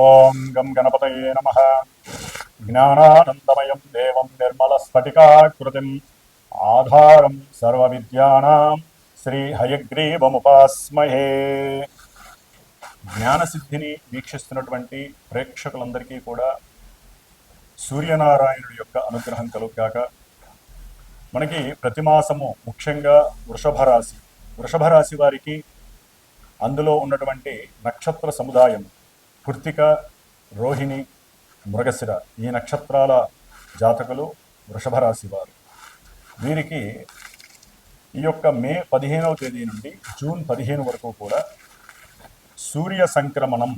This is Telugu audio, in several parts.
ఓం గం గణపతయే నమః. జ్ఞానానందమయం దేవం నిర్మలస్ఫటికాకృతిం ఆధారం సర్వవిద్యానాం శ్రీ హయగ్రీవముపాస్మహే. జ్ఞానసిద్ధిని వీక్షిస్తున్నటువంటి ప్రేక్షకులందరికీ కూడా సూర్యనారాయణుడి యొక్క అనుగ్రహం కలుగాక. మనకి ప్రతి మాసము ముఖ్యంగా వృషభ రాశి వారికి అందులో ఉన్నటువంటి నక్షత్ర సముదాయం కృత్తిక, రోహిణి, మృగశిర ఈ నక్షత్రాల జాతకులు వృషభ రాశి వారు. వీరికి ఈ యొక్క మే 15వ తేదీ నుండి జూన్ 15 వరకు కూడా సూర్య సంక్రమణం,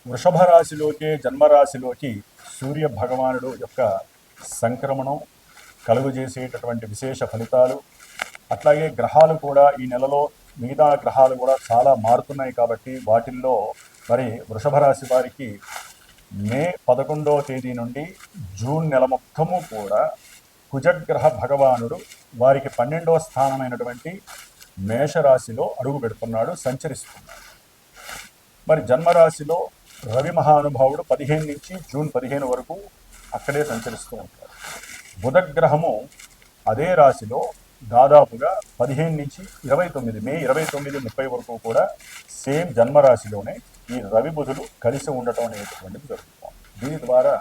వృషభ రాశిలోకి జన్మరాశిలోకి సూర్య భగవానుడు యొక్క సంక్రమణం కలుగజేసేటటువంటి విశేష ఫలితాలు. అట్లాగే గ్రహాలు కూడా ఈ నెలలో మిగతా గ్రహాలు కూడా చాలా మారుతున్నాయి కాబట్టి వాటిల్లో మరి వృషభ రాశి వారికి మే 11వ తేదీ నుండి జూన్ నెల మొత్తము కూడా కుజగ్రహ భగవానుడు వారికి 12వ స్థానమైనటువంటి మేషరాశిలో అడుగు పెడుతున్నాడు, సంచరిస్తున్నాడు. మరి జన్మరాశిలో రవి మహానుభావుడు 15 నుంచి జూన్ 15 వరకు అక్కడే సంచరిస్తూ ఉంటాడు. బుధగ్రహము అదే రాశిలో దాదాపుగా 15 నుంచి 29 మే 29-30 వరకు కూడా సేమ్ జన్మరాశిలోనే ఈ రవి బుధులు కలిసి ఉండటం అనేటటువంటిది జరుగుతుంది. దీని ద్వారా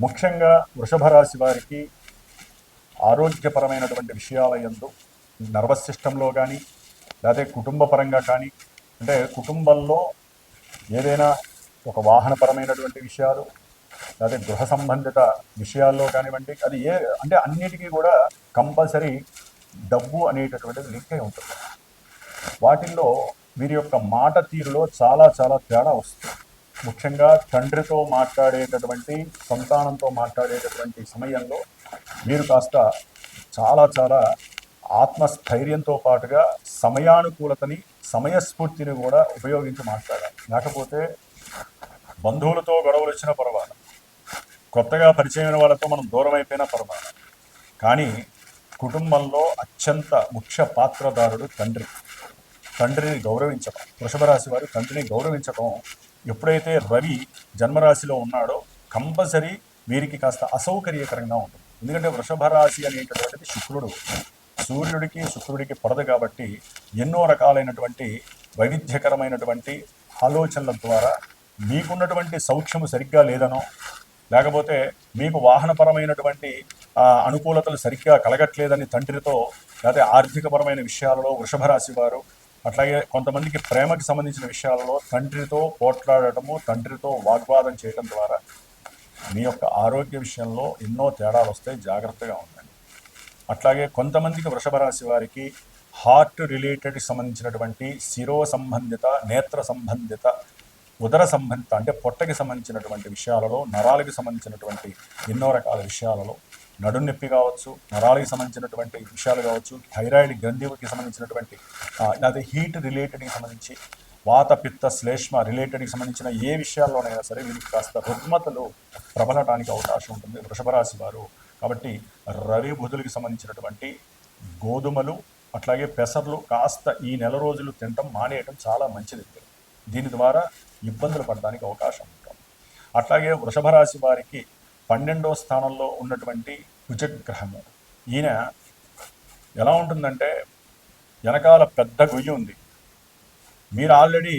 ముఖ్యంగా వృషభ రాశి వారికి ఆరోగ్యపరమైనటువంటి విషయాల యందు నర్వస్ సిస్టంలో కానీ లేకపోతే కుటుంబ పరంగా కానీ, అంటే కుటుంబంలో ఏదైనా ఒక వాహనపరమైనటువంటి విషయాలు లేకపోతే గృహ సంబంధిత విషయాల్లో కానివ్వండి, అది అంటే అన్నిటికీ కూడా కంపల్సరీ డబ్బు అనేటటువంటిది లింక్ అయి ఉంటుంది. వాటిల్లో వీరి యొక్క మాట తీరులో చాలా చాలా తేడా వస్తుంది. ముఖ్యంగా తండ్రితో మాట్లాడేటటువంటి, సంతానంతో మాట్లాడేటటువంటి సమయంలో వీరు కాస్త చాలా చాలా ఆత్మస్థైర్యంతో పాటుగా సమయానుకూలతని, సమయస్ఫూర్తిని కూడా ఉపయోగించి మాట్లాడాలి. లేకపోతే బంధువులతో గొడవలు వచ్చినా పర్వాలేదు, కొత్తగా పరిచయమైన వాళ్ళతో మనం దూరం అయిపోయినా పర్వాలేదు, కానీ కుటుంబంలో అత్యంత ముఖ్య పాత్రధారుడు తండ్రి. తండ్రిని గౌరవించడం, వృషభ రాశి వారు తండ్రిని గౌరవించడం ఎప్పుడైతే రవి జన్మరాశిలో ఉన్నాడో కంపల్సరీ వీరికి కాస్త అసౌకర్యకరంగా ఉంటుంది. ఎందుకంటే వృషభ రాశి అనేటటువంటిది శుక్రుడు, సూర్యుడికి శుక్రుడికి పడదు కాబట్టి ఎన్నో రకాలైనటువంటి వైవిధ్యకరమైనటువంటి ఆలోచనల ద్వారా మీకున్నటువంటి సౌఖ్యము సరిగ్గా లేదనో, లేకపోతే మీకు వాహనపరమైనటువంటి అనుకూలతలు సరిగ్గా కలగట్లేదని తండ్రితో, లేకపోతే ఆర్థికపరమైన విషయాలలో వృషభ రాశి వారు, అట్లాగే కొంతమందికి ప్రేమకి సంబంధించిన విషయాలలో తండ్రితో పోట్లాడటము, తండ్రితో వాగ్వాదం చేయడం ద్వారా మీ యొక్క ఆరోగ్య విషయంలో ఎన్నో తేడాలు వస్తాయి, జాగ్రత్తగా ఉండండి. అట్లాగే కొంతమందికి వృషభ రాశి వారికి హార్ట్ రిలేటెడ్కి సంబంధించినటువంటి శిరో సంబంధిత, నేత్ర సంబంధిత, ఉదర సంబంధిత అంటే పొట్టకి సంబంధించినటువంటి విషయాలలో, నరాలకి సంబంధించినటువంటి ఎన్నో రకాల విషయాలలో, నడునొప్పి కావచ్చు, నరాలకి సంబంధించినటువంటి విషయాలు కావచ్చు, థైరాయిడ్ గ్రంథికి సంబంధించినటువంటి, లేదా హీట్ రిలేటెడ్కి సంబంధించి, వాత పిత్త శ్లేష్మ రిలేటెడ్కి సంబంధించిన ఏ విషయాల్లోనైనా సరే వీరికి కాస్త రుగ్మతలు ప్రబలటానికి అవకాశం ఉంటుంది వృషభ రాశి వారు. కాబట్టి రవి బుధులకి సంబంధించినటువంటి గోధుమలు అట్లాగే పెసర్లు కాస్త ఈ నెల రోజులు తినటం మానేయటం చాలా మంచిది. దీని ద్వారా ఇబ్బందులు పడడానికి అవకాశం ఉంటుంది. అట్లాగే వృషభ రాశి వారికి 12వ స్థానంలో ఉన్నటువంటి కుజగ్రహము, ఈయన ఎలా ఉంటుందంటే వెనకాల పెద్ద గొయ్యి ఉంది, మీరు ఆల్రెడీ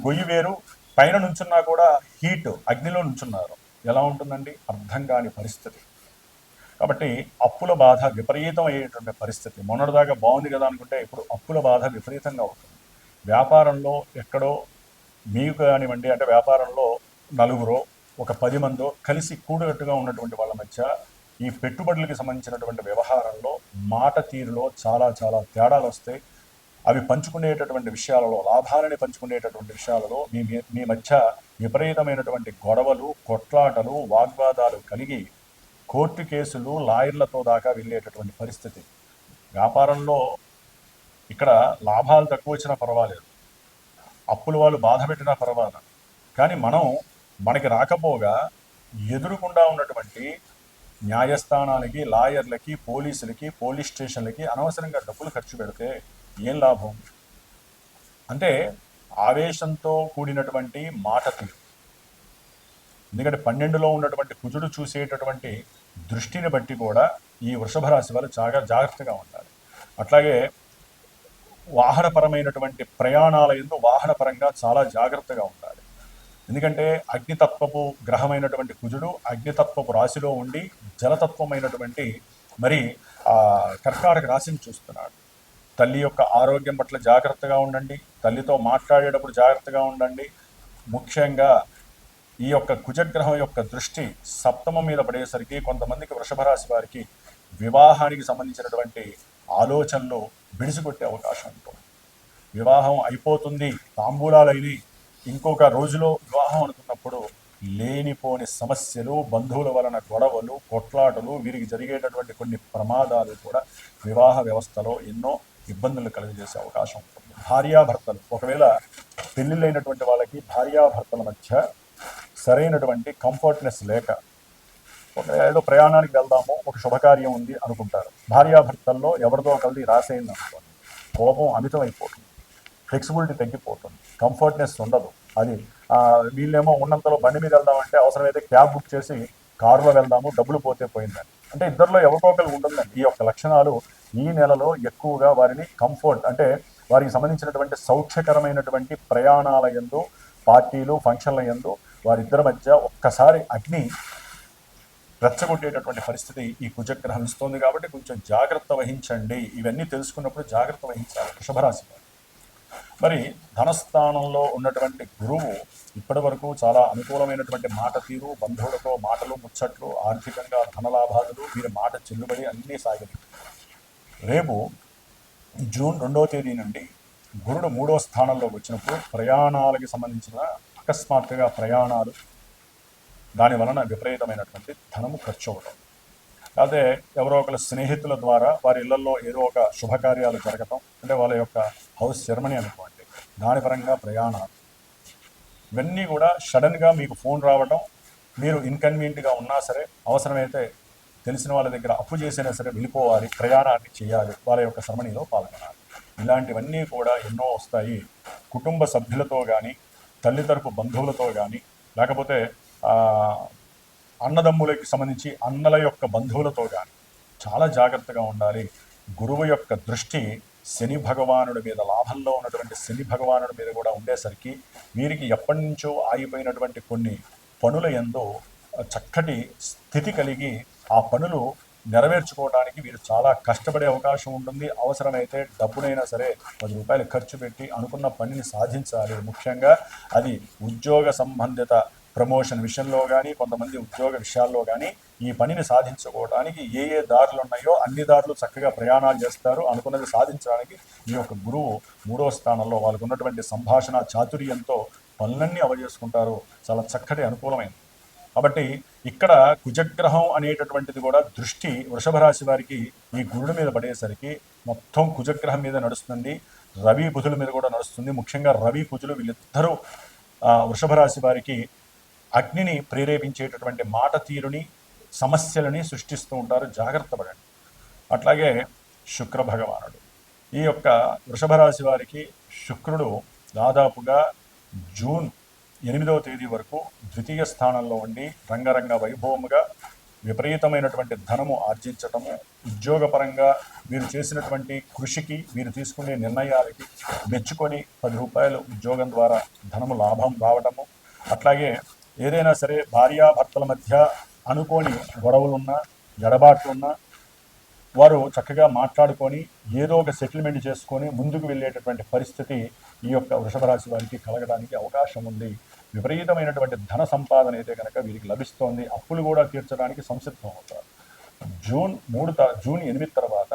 గొయ్యి వేరు, పైన నుంచున్నా కూడా హీట్ అగ్నిలో నుంచున్నారు, ఎలా ఉంటుందండి అర్థం కాని పరిస్థితి. కాబట్టి అప్పుల బాధ విపరీతం అయ్యేటువంటి పరిస్థితి. మొన్నటిదాకా బాగుంది కదా అనుకుంటే ఇప్పుడు అప్పుల బాధ విపరీతంగా అవుతుంది. వ్యాపారంలో ఎక్కడో మీకు కానివ్వండి, అంటే వ్యాపారంలో నలుగురో ఒక 10 మందో కలిసి కూడగట్టుగా ఉన్నటువంటి వాళ్ళ మధ్య ఈ పెట్టుబడులకి సంబంధించినటువంటి వ్యవహారంలో మాట తీరులో చాలా చాలా తేడాలు వస్తాయి. అవి పంచుకునేటటువంటి విషయాలలో, లాభాలని పంచుకునేటటువంటి విషయాలలో మీ మధ్య విపరీతమైనటువంటి గొడవలు, కొట్లాటలు, వాగ్వాదాలు కలిగి కోర్టు కేసులు, లాయర్లతో దాకా వెళ్ళేటటువంటి పరిస్థితి. వ్యాపారంలో ఇక్కడ లాభాలు తక్కువ వచ్చినా పర్వాలేదు, అప్పులు వాళ్ళు బాధ పెట్టినా పర్వాలేదు, కానీ మనకి రాకపోగా ఎదురుకుండా ఉన్నటువంటి న్యాయస్థానాలకి, లాయర్లకి, పోలీసులకి, పోలీస్ స్టేషన్లకి అనవసరంగా డబ్బులు ఖర్చు పెడితే ఏం లాభం? అంటే ఆవేశంతో కూడినటువంటి మాట తీరు. ఎందుకంటే 12లో ఉన్నటువంటి కుజుడు చూసేటటువంటి దృష్టిని బట్టి కూడా ఈ వృషభ రాశి వాళ్ళు చాలా జాగ్రత్తగా ఉండాలి. అట్లాగే వాహనపరమైనటువంటి ప్రయాణాల యందు వాహనపరంగా చాలా జాగ్రత్తగా ఉండాలి. ఎందుకంటే అగ్నితత్వపు గ్రహమైనటువంటి కుజుడు అగ్నితత్వపు రాశిలో ఉండి జలతత్వమైనటువంటి మరి కర్కాటక రాశిని చూస్తున్నాడు. తల్లి యొక్క ఆరోగ్యం పట్ల జాగ్రత్తగా ఉండండి. తల్లితో మాట్లాడేటప్పుడు జాగ్రత్తగా ఉండండి. ముఖ్యంగా ఈ యొక్క కుజగ్రహం యొక్క దృష్టి సప్తమం మీద పడేసరికి కొంతమందికి వృషభ రాశి వారికి వివాహానికి సంబంధించినటువంటి ఆలోచనలు బిడిసికొట్టే అవకాశం ఉంటుంది. వివాహం అయిపోతుంది, తాంబూలాలైనవి, ఇంకొక రోజులో వివాహం అనుకున్నప్పుడు లేనిపోని సమస్యలు, బంధువుల వలన గొడవలు, కొట్లాటలు, వీరికి జరిగేటటువంటి కొన్ని ప్రమాదాలు కూడా వివాహ వ్యవస్థలో ఎన్నో ఇబ్బందులు కలుగజేసే అవకాశం ఉంటుంది. భార్యాభర్తలు ఒకవేళ పెళ్ళిళ్ళైనటువంటి వాళ్ళకి భార్యాభర్తల మధ్య సరైనటువంటి కంఫర్ట్నెస్ లేక ఏదో ప్రయాణానికి వెళ్దాము, ఒక శుభకార్యం ఉంది అనుకుంటారు. భార్యాభర్తల్లో ఎవరిదో ఒకరిది రాసేయండి అనుకోండి, కోపం అమితమైపోతుంది, ఫ్లెక్సిబిలిటీ తగ్గిపోతుంది, కంఫర్ట్నెస్ ఉండదు. అది వీళ్ళేమో ఉన్నంతలో బండి మీద వెళ్దామంటే అవసరమైతే క్యాబ్ బుక్ చేసి కారులో వెళ్దాము, డబ్బులు పోతే పోయిందని. అంటే ఇద్దరిలో ఎవరికొకరు ఉంటుందండి. ఈ యొక్క లక్షణాలు ఈ నెలలో ఎక్కువగా వారిని కంఫర్ట్ అంటే వారికి సంబంధించినటువంటి సౌఖ్యకరమైనటువంటి ప్రయాణాల యందు, పార్టీలు, ఫంక్షన్ల యందు వారిద్దరి మధ్య ఒక్కసారి అగ్ని రెచ్చగొట్టేటటువంటి పరిస్థితి ఈ కుజగ్రహం ఇస్తోంది. కాబట్టి కొంచెం జాగ్రత్త వహించండి. ఇవన్నీ తెలుసుకున్నప్పుడు జాగ్రత్త వహించాలి వృషభరాశి. మరి ధనస్థానంలో ఉన్నటువంటి గురువు ఇప్పటి వరకు చాలా అనుకూలమైనటువంటి మాట తీరు, బంధువులతో మాటలు ముచ్చట్లు, ఆర్థికంగా ధనలాభాదులు, వీరి మాట చెల్లుబడి అన్నీ సాగింది. రేపు జూన్ 2వ తేదీ నుండి గురుడు 3వ స్థానంలోకి వచ్చినప్పుడు ప్రయాణాలకి సంబంధించిన అకస్మాత్తుగా ప్రయాణాలు, దాని వలన విపరీతమైనటువంటి ధనము ఖర్చు అవ్వడం, అదే ఎవరో ఒకరి స్నేహితుల ద్వారా వారి ఇళ్లలో ఏదో ఒక శుభకార్యాలు జరగటం, అంటే వాళ్ళ యొక్క హౌస్ సెరమనీ అనుకోండి, దాని పరంగా ప్రయాణాలు, ఇవన్నీ కూడా సడన్గా మీకు ఫోన్ రావడం, మీరు ఇన్కన్వీనియంట్గా ఉన్నా సరే అవసరమైతే తెలిసిన వాళ్ళ దగ్గర అప్పు చేసినా సరే వెళ్ళిపోవాలి, ప్రయాణాన్ని చేయాలి, వాళ్ళ యొక్క సెరమనీలో పాల్గొనాలి. ఇలాంటివన్నీ కూడా ఎన్నో వస్తాయి. కుటుంబ సభ్యులతో కానీ, తల్లితరపు బంధువులతో కానీ, లేకపోతే అన్నదమ్ములకి సంబంధించి అన్నల యొక్క బంధువులతో కానీ చాలా జాగ్రత్తగా ఉండాలి. గురువు యొక్క దృష్టి శని భగవానుడి మీద, లాభంలో ఉన్నటువంటి శని భగవానుడి మీద కూడా ఉండేసరికి వీరికి ఎప్పటి నుంచో ఆగిపోయినటువంటి కొన్ని పనుల యందు చక్కటి స్థితి కలిగి ఆ పనులు నెరవేర్చుకోవడానికి వీరు చాలా కష్టపడే అవకాశం ఉంటుంది. అవసరమైతే డబ్బునైనా సరే 10 రూపాయలు ఖర్చు పెట్టి అనుకున్న పనిని సాధించాలి. ముఖ్యంగా అది ఉద్యోగ సంబంధిత ప్రమోషన్ విషయంలో కానీ, కొంతమంది ఉద్యోగ విషయాల్లో కానీ ఈ పనిని సాధించుకోవడానికి ఏ దారులు ఉన్నాయో అన్ని దారులు చక్కగా ప్రయాణాలు చేస్తారు. అనుకున్నది సాధించడానికి ఈ యొక్క గురువు 3వ స్థానంలో వాళ్ళకు ఉన్నటువంటి సంభాషణ చాతుర్యంతో పనులన్నీ అవజేసుకుంటారు. చాలా చక్కటి అనుకూలమైనది. కాబట్టి ఇక్కడ కుజగ్రహం అనేటటువంటిది కూడా దృష్టి వృషభ రాశి వారికి ఈ గురుడు మీద పడేసరికి మొత్తం కుజగ్రహం మీద నడుస్తుంది, రవి బుధుల మీద కూడా నడుస్తుంది. ముఖ్యంగా రవి కుజులు వీళ్ళిద్దరూ వృషభ రాశి వారికి అగ్నిని ప్రేరేపించేటటువంటి మాట తీరుని, సమస్యలని సృష్టిస్తూ ఉంటారు. జాగ్రత్త పడండి. అట్లాగే శుక్ర భగవానుడు ఈ యొక్క వృషభ రాశి వారికి శుక్రుడు దాదాపుగా జూన్ 8వ తేదీ వరకు ద్వితీయ స్థానంలో ఉండి రంగరంగ వైభవముగా విపరీతమైనటువంటి ధనము ఆర్జించటము, ఉద్యోగపరంగా వీరు చేసినటువంటి కృషికి, వీరు తీసుకునే నిర్ణయాలకి మెచ్చుకొని 10 రూపాయలు ఉద్యోగం ద్వారా ధనము లాభం రావటము, అట్లాగే ఏదైనా సరే భార్యాభర్తల మధ్య అనుకోని గొడవలున్నా, ఎడబాట్లున్నా వారు చక్కగా మాట్లాడుకొని ఏదో ఒక సెటిల్మెంట్ చేసుకొని ముందుకు వెళ్ళేటటువంటి పరిస్థితి ఈ యొక్క వృషభ రాశి వారికి కలగడానికి అవకాశం ఉంది. విపరీతమైనటువంటి ధన సంపాదన అయితే కనుక వీరికి లభిస్తోంది. అప్పులు కూడా తీర్చడానికి సంసిద్ధం అవుతారు. జూన్ 8 తర్వాత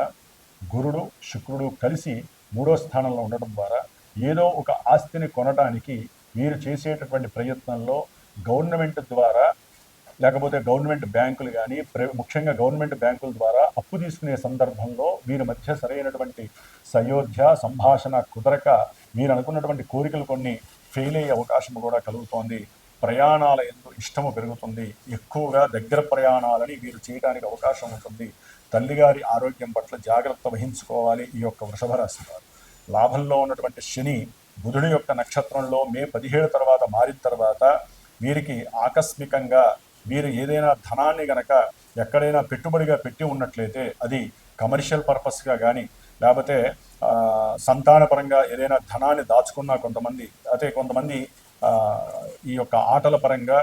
గురుడు శుక్రుడు కలిసి 3వ స్థానంలో ఉండడం ద్వారా ఏదో ఒక ఆస్తిని కొనడానికి వీరు చేసేటటువంటి ప్రయత్నంలో గవర్నమెంట్ ద్వారా, లేకపోతే గవర్నమెంట్ బ్యాంకులు కానీ, ముఖ్యంగా గవర్నమెంట్ బ్యాంకుల ద్వారా అప్పు తీసుకునే సందర్భంలో వీరి మధ్య సరైనటువంటి సయోధ్య సంభాషణ కుదరక వీరు అనుకున్నటువంటి కోరికలు కొన్ని ఫెయిల్ అయ్యే అవకాశం కూడా కలుగుతోంది. ప్రయాణాల యందు ఇష్టము పెరుగుతుంది. ఎక్కువగా దగ్గర ప్రయాణాలని వీరు చేయడానికి అవకాశం ఉంటుంది. తల్లిగారి ఆరోగ్యం పట్ల జాగ్రత్త వహించుకోవాలి ఈ యొక్క వృషభ రాశి వారు. లాభంలో ఉన్నటువంటి శని బుధుడి యొక్క నక్షత్రంలో మే 17 తర్వాత మారిన తర్వాత వీరికి ఆకస్మికంగా వీరు ఏదైనా ధనాన్ని గనక ఎక్కడైనా పెట్టుబడిగా పెట్టి ఉన్నట్లయితే అది కమర్షియల్ పర్పస్గా కానీ లేకపోతే సంతానపరంగా ఏదైనా ధనాన్ని దాచుకున్నా కొంతమంది, అయితే కొంతమంది ఈ యొక్క ఆటల పరంగా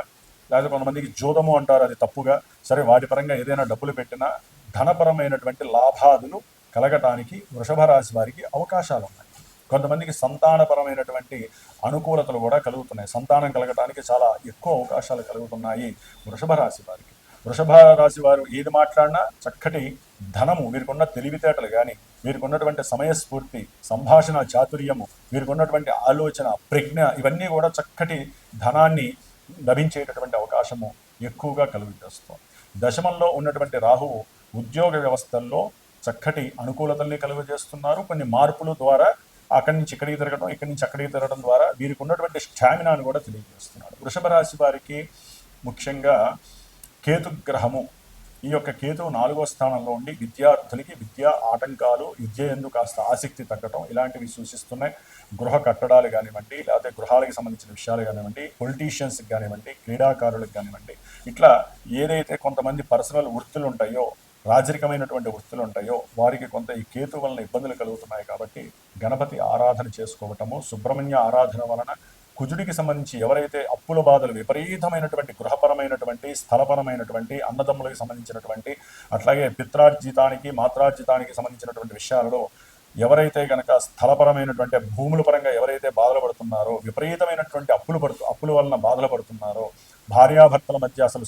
లేకపోతే కొంతమందికి జూదము అంటారు, అది తప్పుగా, సరే వాటి పరంగా ఏదైనా డబ్బులు పెట్టినా ధనపరమైనటువంటి లాభాదులు కలగటానికి వృషభ రాశి వారికి అవకాశాలు ఉన్నాయి. కొంతమందికి సంతానపరమైనటువంటి అనుకూలతలు కూడా కలుగుతున్నాయి. సంతానం కలగటానికి చాలా ఎక్కువ అవకాశాలు కలుగుతున్నాయి వృషభ రాశి వారికి. వృషభ రాశి వారు ఏది మాట్లాడినా చక్కటి ధనము, వీరికున్న తెలివితేటలు కానీ, వీరికున్నటువంటి సమయస్ఫూర్తి, సంభాషణ చాతుర్యము, వీరికున్నటువంటి ఆలోచన, ప్రజ్ఞ, ఇవన్నీ కూడా చక్కటి ధనాన్ని లభించేటటువంటి అవకాశము ఎక్కువగా కలుగజేస్తుంది. దశమంలో ఉన్నటువంటి రాహువు ఉద్యోగ వ్యవస్థల్లో చక్కటి అనుకూలతల్ని కలుగజేస్తున్నారు. కొన్ని మార్పుల ద్వారా అక్కడి నుంచి ఇక్కడికి తిరగడం, ఇక్కడి నుంచి అక్కడికి తిరగడం ద్వారా వీరికి ఉన్నటువంటి స్టామినాను కూడా తెలియజేస్తున్నాడు. వృషభ రాశి వారికి ముఖ్యంగా కేతుగ్రహము, ఈ యొక్క కేతువు 4వ స్థానంలో ఉండి విద్యార్థులకి విద్యా ఆటంకాలు, విద్య ఎందుకు కాస్త ఆసక్తి తగ్గటం ఇలాంటివి సూచిస్తున్నాయి. గృహ కట్టడాలు కానివ్వండి, లేకపోతే గృహాలకు సంబంధించిన విషయాలు కానివ్వండి, పొలిటీషియన్స్కి కానివ్వండి, క్రీడాకారులకు కానివ్వండి, ఇట్లా ఏదైతే కొంతమంది పర్సనల్ వృత్తులు ఉంటాయో, రాజరికమైనటువంటి వృత్తులు ఉంటాయో వారికి కొంత ఈ కేతు వలన ఇబ్బందులు కలుగుతున్నాయి. కాబట్టి గణపతి ఆరాధన చేసుకోవటము, సుబ్రహ్మణ్య ఆరాధన వలన కుజుడికి సంబంధించి ఎవరైతే అప్పుల బాధలు, విపరీతమైనటువంటి గృహపరమైనటువంటి, స్థలపరమైనటువంటి, అన్నదమ్ములకు సంబంధించినటువంటి, అట్లాగే పిత్రార్జితానికి మాత్రార్జితానికి సంబంధించినటువంటి విషయాలలో ఎవరైతే కనుక స్థలపరమైనటువంటి భూముల పరంగా ఎవరైతే బాధలు పడుతున్నారో, విపరీతమైనటువంటి అప్పుల వలన బాధలు పడుతున్నారో, భార్యాభర్తల మధ్య అసలు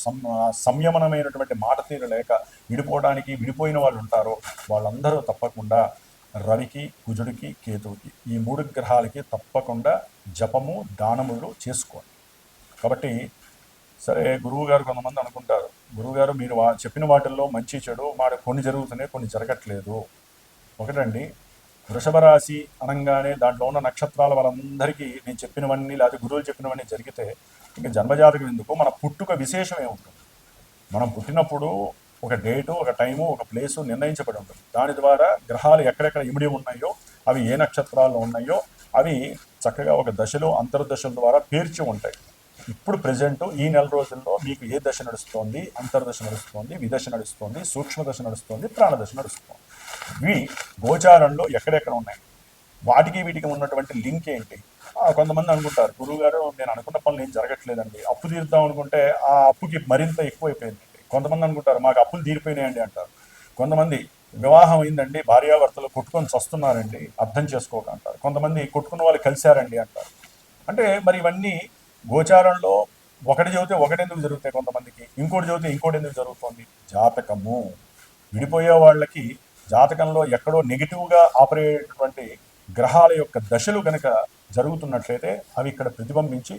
సంయమనమైనటువంటి మాట తీరు లేక విడిపోవడానికి విడిపోయిన వాళ్ళు ఉంటారో వాళ్ళందరూ తప్పకుండా రవికి, కుజుడికి, కేతువుకి, ఈ 3 గ్రహాలకి తప్పకుండా జపము, దానములు చేసుకోండి. కాబట్టి సరే, గురువుగారు కొంతమంది అనుకుంటారు, గురువుగారు మీరు చెప్పిన వాటిల్లో మంచి చెడు కొన్ని జరుగుతున్నాయి, కొన్ని జరగట్లేదు. ఒకటండి, వృషభ రాశి అనగానే దాంట్లో ఉన్న నక్షత్రాల వాళ్ళందరికీ నేను చెప్పినవన్నీ లేకపోతే గురువులు చెప్పినవన్నీ జరిగితే ఇంకా జన్మజాతకం ఎందుకు? మన పుట్టుక విశేషమే ఉంటుంది. మనం పుట్టినప్పుడు ఒక డేటు, ఒక టైము, ఒక ప్లేసు నిర్ణయించబడి ఉంటుంది. దాని ద్వారా గ్రహాలు ఎక్కడెక్కడ ఇమిడి ఉన్నాయో, అవి ఏ నక్షత్రాల్లో ఉన్నాయో అవి చక్కగా ఒక దశలో అంతర్దశల ద్వారా పేర్చి ఉంటాయి. ఇప్పుడు ప్రజెంట్ ఈ నెల రోజుల్లో మీకు ఏ దశ నడుస్తోంది, అంతర్దశ నడుస్తోంది, విదశ నడుస్తోంది, సూక్ష్మదశ నడుస్తోంది, ప్రాణదశ నడుస్తోంది, ఇవి గోచారంలో ఎక్కడెక్కడ ఉన్నాయి, వాటికి వీటికి ఉన్నటువంటి లింక్ ఏంటి? కొంతమంది అనుకుంటారు, గురువుగారు నేను అనుకున్న పనులు ఏం జరగట్లేదండి, అప్పు తీరుద్దాం అనుకుంటే ఆ అప్పుకి మరింత ఎక్కువైపోయిందండి. కొంతమంది అనుకుంటారు మాకు అప్పులు తీరిపోయినాయండి అంటారు. కొంతమంది వివాహం అయిందండి, భార్యాభర్తలు కొట్టుకొని చస్తున్నారండి, అర్థం చేసుకోక అంటారు. కొంతమంది కొట్టుకున్న వాళ్ళు కలిశారండి అంటారు. అంటే మరి ఇవన్నీ గోచారంలో ఒకటి చెబితే ఒకటి ఎందుకు జరుగుతాయి, కొంతమందికి ఇంకోటి చెబితే ఇంకోటి ఎందుకు జరుగుతుంది? జాతకము. విడిపోయే వాళ్ళకి జాతకంలో ఎక్కడో నెగిటివ్గా ఆపరేటటువంటి గ్రహాల యొక్క దశలు కనుక జరుగుతున్నట్లయితే అవి ఇక్కడ ప్రతిబింబించి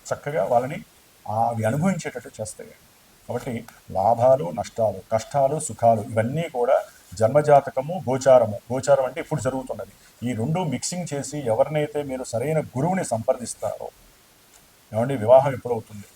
చక్కగా వాళ్ళని అవి అనుభవించేటట్టు చేస్తాయి. కాబట్టి లాభాలు, నష్టాలు, కష్టాలు, సుఖాలు ఇవన్నీ కూడా జన్మజాతకము, గోచారము. గోచారం అంటే ఇప్పుడు జరుగుతున్నది. ఈ 2 మిక్సింగ్ చేసి ఎవరినైతే మీరు సరైన గురువుని సంప్రదిస్తారో, ఏమండి వివాహం ఎప్పుడవుతుంది,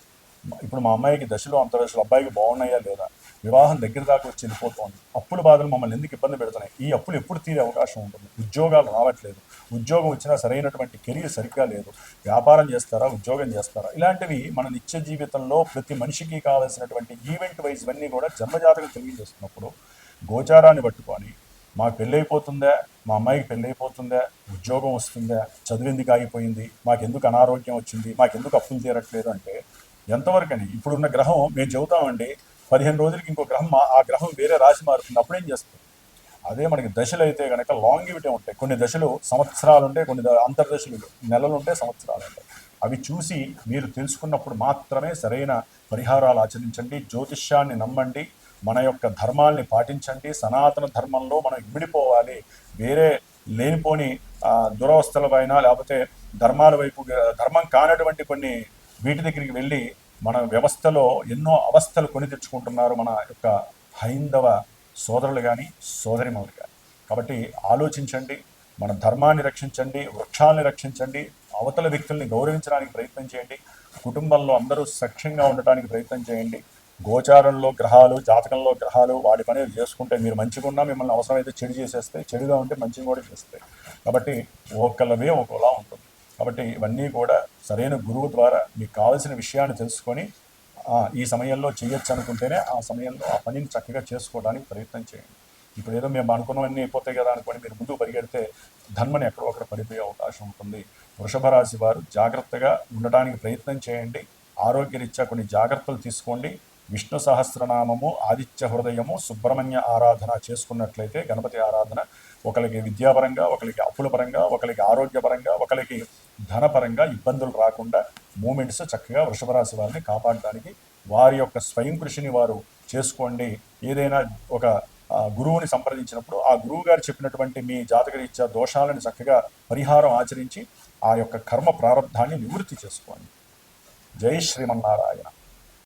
ఇప్పుడు మా అమ్మాయికి దశలో అంతర్దశలో అబ్బాయికి బాగున్నాయా లేదా, వివాహం దగ్గర దాకా వచ్చి వెళ్ళిపోతుంది, అప్పుల బాధలు మమ్మల్ని ఎందుకు ఇబ్బంది పెడుతున్నాయి, ఈ అప్పులు ఎప్పుడు తీరే అవకాశం ఉంటుంది, ఉద్యోగాలు రావట్లేదు, ఉద్యోగం వచ్చినా సరైనటువంటి కెరీర్ సరిగ్గా లేదు, వ్యాపారం చేస్తారా, ఉద్యోగం చేస్తారా, ఇలాంటివి మన నిత్య జీవితంలో ప్రతి మనిషికి కావాల్సినటువంటి ఈవెంట్ వైజ్ ఇవన్నీ కూడా జన్మజాతకం తెలియజేస్తున్నప్పుడు గోచారాన్ని పట్టుకొని మాకు పెళ్ళైపోతుందా, మా అమ్మాయికి పెళ్ళైపోతుందా, ఉద్యోగం వస్తుందా, చదువు ఎందుకు ఆగిపోయింది, మాకెందుకు అనారోగ్యం వచ్చింది, మాకెందుకు అప్పులు తీరట్లేదు అంటే ఎంతవరకని? ఇప్పుడున్న గ్రహం మేము చెబుతామండి 15 రోజులకి ఇంకో గ్రహం ఆ గ్రహం వేరే రాశి మారుతుంది, అప్పుడేం చేస్తుంది? అదే మనకి దశలు అయితే కనుక లాంగివిటీ ఉంటాయి. కొన్ని దశలు సంవత్సరాలు ఉంటాయి, కొన్ని అంతర్దశలు నెలలు ఉంటాయి, సంవత్సరాలు ఉంటాయి. అవి చూసి మీరు తెలుసుకున్నప్పుడు మాత్రమే సరైన పరిహారాలు ఆచరించండి, జ్యోతిష్యాన్ని నమ్మండి, మన యొక్క ధర్మాల్ని పాటించండి. సనాతన ధర్మంలో మనం ఇమిడిపోవాలి. వేరే లేనిపోని దురవస్థల పైన లేకపోతే ధర్మాల వైపు, ధర్మం కానటువంటి కొన్ని వీటి దగ్గరికి వెళ్ళి మన వ్యవస్థలో ఎన్నో అవస్థలు కొని తెచ్చుకుంటున్నారు మన యొక్క హైందవ సోదరులు కానీ సోదరిమణులు కానీ. కాబట్టి ఆలోచించండి, మన ధర్మాన్ని రక్షించండి, వృక్షాలని రక్షించండి, అవతల వ్యక్తుల్ని గౌరవించడానికి ప్రయత్నం చేయండి, కుటుంబంలో అందరూ సఖ్యంగా ఉండటానికి ప్రయత్నం చేయండి. గోచారంలో గ్రహాలు, జాతకంలో గ్రహాలు వాడి పని చేసుకుంటే మీరు మంచిగా ఉన్నా మిమ్మల్ని అవసరమైతే చెడు చేసేస్తాయి, చెడుగా ఉంటే మంచిగా కూడా చేస్తాయి. కాబట్టి ఒక్కళ్ళవే ఒకలా ఉంటుంది. కాబట్టి ఇవన్నీ కూడా సరైన గురువు ద్వారా మీకు కావాల్సిన విషయాన్ని తెలుసుకొని ఈ సమయంలో చేయొచ్చు అనుకుంటేనే ఆ సమయంలో ఆ పనిని చక్కగా చేసుకోవడానికి ప్రయత్నం చేయండి. ఇప్పుడు ఏదో మేము అనుకున్నవన్నీ అయిపోతాయి కదా అనుకోని మీరు ముందుకు పరిగెడితే ధన్మని ఎక్కడో ఒకటి పడిపోయే అవకాశం ఉంటుంది. వృషభ రాశి వారు జాగ్రత్తగా ఉండటానికి ప్రయత్నం చేయండి. ఆరోగ్యరీత్యా కొన్ని జాగ్రత్తలు తీసుకోండి. విష్ణు సహస్రనామము, ఆదిత్య హృదయము, సుబ్రహ్మణ్య ఆరాధన చేసుకున్నట్లయితే, గణపతి ఆరాధన ఒకరికి విద్యాపరంగా, ఒకరికి అప్పుల పరంగా, ఒకరికి ఆరోగ్యపరంగా, ఒకరికి ధనపరంగా ఇబ్బందులు రాకుండా మూమెంట్స్ చక్కగా వృషభ రాశి వారిని కాపాడడానికి వారి యొక్క స్వయం కృషిని వారు చేసుకోండి. ఏదైనా ఒక గురువుని సంప్రదించినప్పుడు ఆ గురువు గారు చెప్పినటువంటి మీ జాతకరీత్యా దోషాలను చక్కగా పరిహారం ఆచరించి ఆ యొక్క కర్మ ప్రారంధాన్ని నివృత్తి చేసుకోండి. జై శ్రీమన్నారాయణ.